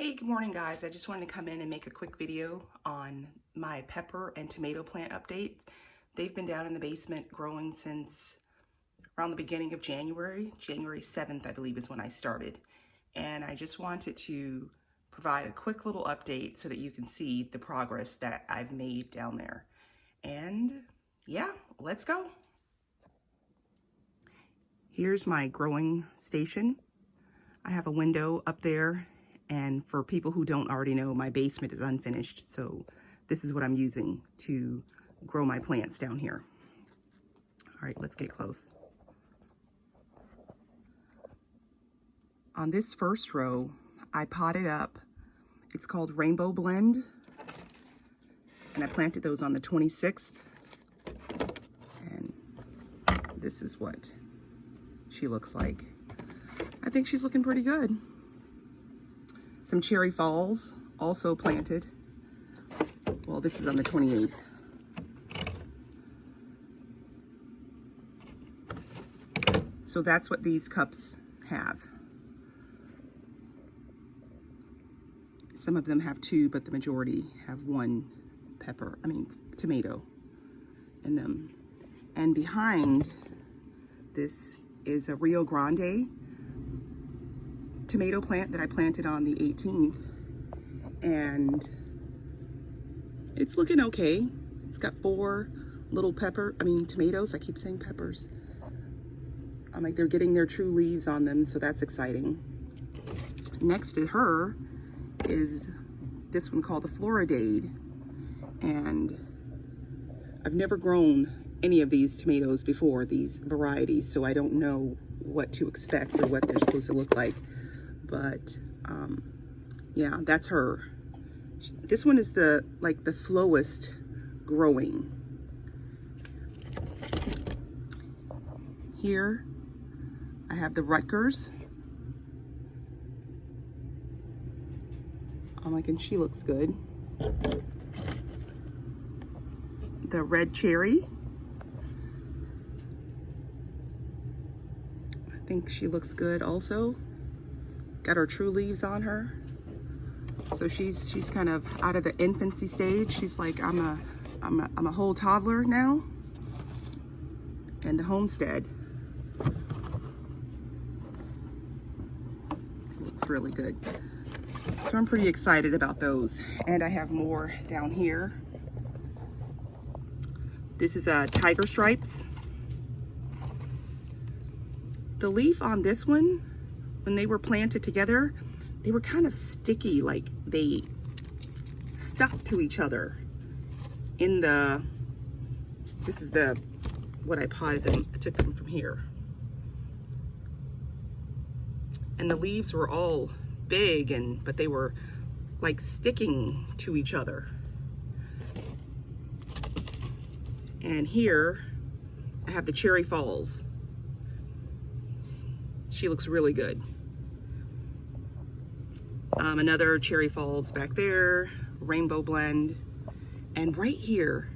Hey, good morning guys. I just wanted to come in and make a quick video on my pepper and tomato plant updates. They've been down in the basement growing since around the beginning of January. January 7th, I believe, is when I started. And I just wanted to provide a quick little update so that you can see the progress that I've made down there. And yeah, let's go. Here's my growing station. I have a window up there. And for people who don't already know, my basement is unfinished, so this is what I'm using to grow my plants down here. All right, let's get close. On this first row, I potted up, it's called Rainbow Blend, and I planted those on the 26th, and this is what she looks like. I think she's looking pretty good. Some cherry falls, also planted. Well, this is on the 28th. So that's what these cups have. Some of them have two, but the majority have one tomato in them. And behind this is a Rio Grande tomato plant that I planted on the 18th, and it's looking okay. It's got 4 little tomatoes. I keep saying peppers. I'm like, they're getting their true leaves on them, so that's exciting. Next to her is this one called the Floridade, and I've never grown any of these tomatoes before, these varieties, so I don't know what to expect or what they're supposed to look like. But yeah, that's her. This one is the slowest growing. Here I have the Rutgers. I'm like, and she looks good. The red cherry. I think she looks good also. Got her true leaves on her. So she's kind of out of the infancy stage. She's like, I'm a whole toddler now. And the Homestead looks really good. So I'm pretty excited about those. And I have more down here. This is Tiger Stripes. The leaf on this one, when they were planted together, they were kind of sticky, like they stuck to each other in this is what I potted them. I took them from here. And the leaves were all big, but they were like sticking to each other. And here I have the Cherry Falls. She looks really good. Another Cherry Falls back there, Rainbow Blend. And right here,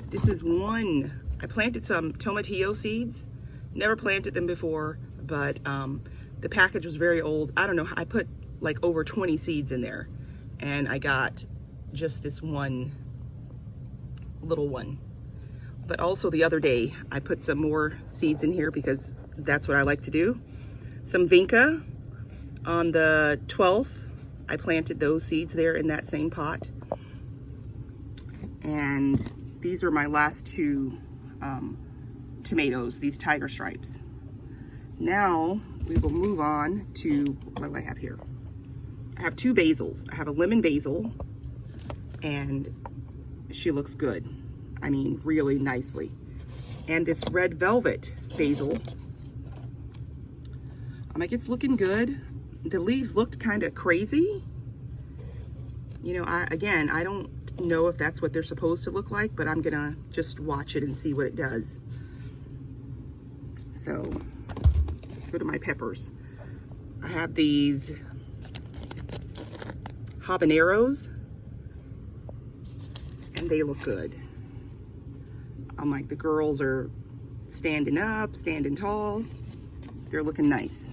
this is one, I planted some tomatillo seeds. Never planted them before, but the package was very old. I don't know, I put like over 20 seeds in there, and I got just this one little one. But also the other day, I put some more seeds in here because that's what I like to do. Some Vinca on the 12th. I planted those seeds there in that same pot. And these are my last 2 tomatoes, these Tiger Stripes. Now we will move on to, what do I have here? I have 2 basils. I have a lemon basil, and she looks good. I mean, really nicely. And this red velvet basil, I'm like, it's looking good. The leaves looked kind of crazy. You know, I don't know if that's what they're supposed to look like, but I'm gonna just watch it and see what it does. So let's go to my peppers. I have these Habaneros, and they look good. I'm like, the girls are standing up, standing tall. They're looking nice.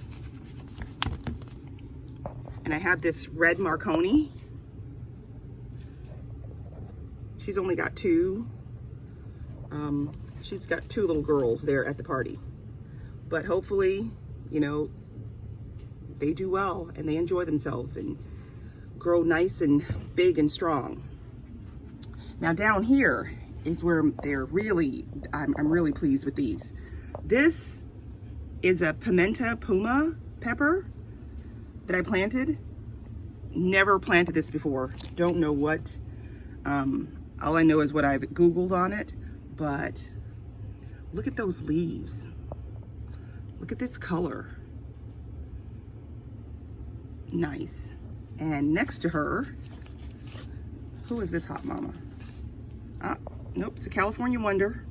And I have this red Marconi. She's only got two. She's got two little girls there at the party. But hopefully, you know, they do well and they enjoy themselves and grow nice and big and strong. Now down here is where they're really, I'm really pleased with these. This is a pimenta puma pepper that I planted. Never planted this before. Don't know what, all I know is what I've Googled on it, but look at those leaves. Look at this color. Nice. And next to her, who is this hot mama? Nope, it's a California Wonder.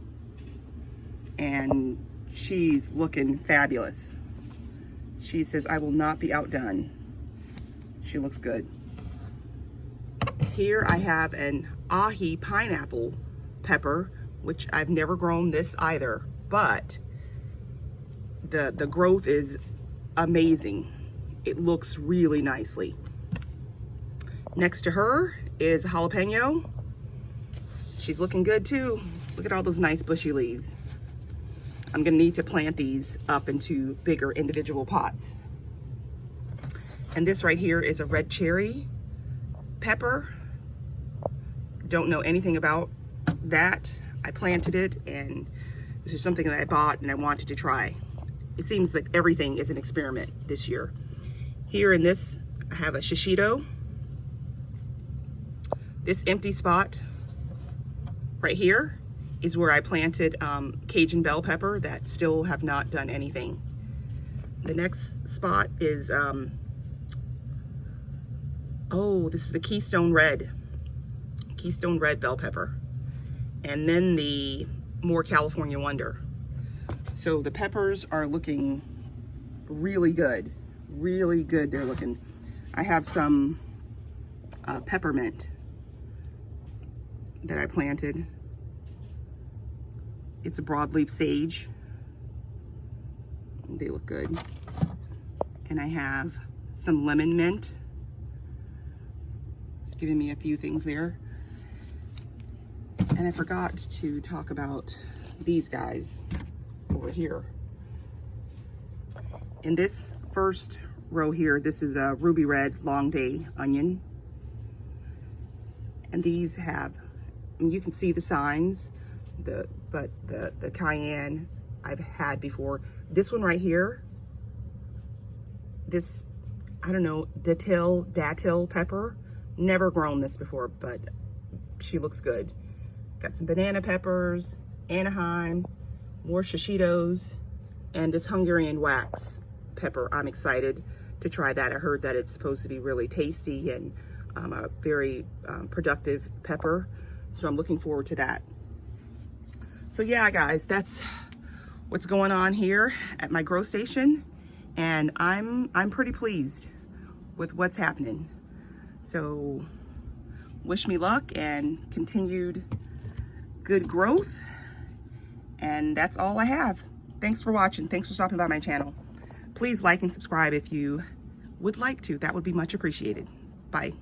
And she's looking fabulous. She says, I will not be outdone. She looks good. Here I have an Ahi Pineapple Pepper, which I've never grown this either, but the growth is amazing. It looks really nicely. Next to her is Jalapeno. She's looking good too. Look at all those nice bushy leaves. I'm gonna need to plant these up into bigger individual pots. And this right here is a red cherry pepper. Don't know anything about that. I planted it and this is something that I bought and I wanted to try. It seems like everything is an experiment this year. Here in this, I have a shishito. This empty spot right here is where I planted Cajun bell pepper that still have not done anything. The next spot is, oh, this is the Keystone Red bell pepper. And then the more California Wonder. So the peppers are looking really good. Really good they're looking. I have some peppermint that I planted. It's a broadleaf sage. They look good. And I have some lemon mint. It's giving me a few things there. And I forgot to talk about these guys over here. In this first row here, this is a ruby red long day onion. And these have, I mean, you can see the signs, but the cayenne I've had before. This one right here, this, I don't know, datil pepper, never grown this before, but she looks good. Got some banana peppers, Anaheim, more shishitos, and this Hungarian wax pepper. I'm excited to try that. I heard that it's supposed to be really tasty and a very productive pepper. So I'm looking forward to that. So yeah, guys, that's what's going on here at my grow station. And I'm pretty pleased with what's happening. So wish me luck and continued good growth. And that's all I have. Thanks for watching. Thanks for stopping by my channel. Please like and subscribe if you would like to. That would be much appreciated. Bye.